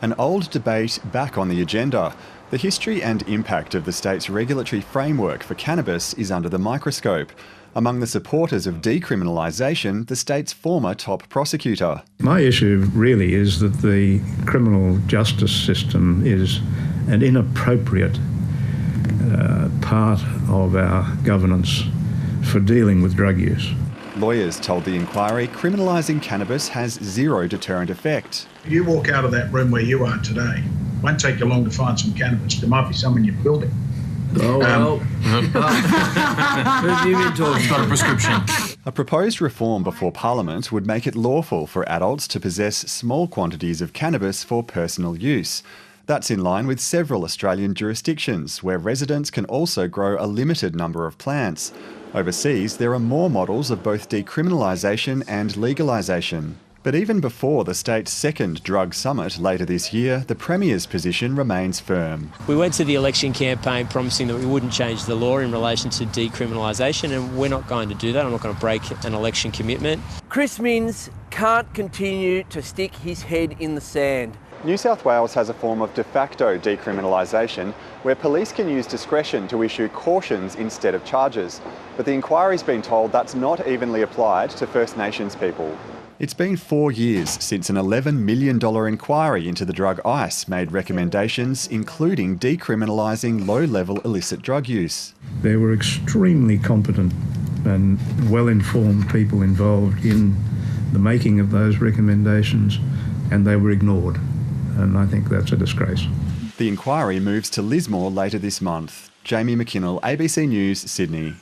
An old debate back on the agenda. The history and impact of the state's regulatory framework for cannabis is under the microscope. Among the supporters of decriminalisation, the state's former top prosecutor. My issue really is that the criminal justice system is an inappropriate part of our governance for dealing with drug use. Lawyers told the inquiry criminalising cannabis has zero deterrent effect. You walk out of that room where you are today, it won't take you long to find some cannabis. There might be some in your building. Oh, well. Who have you been talking? Got a prescription. A proposed reform before Parliament would make it lawful for adults to possess small quantities of cannabis for personal use. That's in line with several Australian jurisdictions, where residents can also grow a limited number of plants. Overseas, there are more models of both decriminalisation and legalisation. But even before the state's second drug summit later this year, the Premier's position remains firm. We went to the election campaign promising that we wouldn't change the law in relation to decriminalisation, and we're not going to do that. I'm not going to break an election commitment. Chris Minns can't continue to stick his head in the sand. New South Wales has a form of de facto decriminalisation where police can use discretion to issue cautions instead of charges. But the inquiry's been told that's not evenly applied to First Nations people. It's been 4 years since an $11 million inquiry into the drug ice made recommendations including decriminalising low-level illicit drug use. There were extremely competent and well-informed people involved in the making of those recommendations, and they were ignored. And I think that's a disgrace. The inquiry moves to Lismore later this month. Jamie McKinnell, ABC News, Sydney.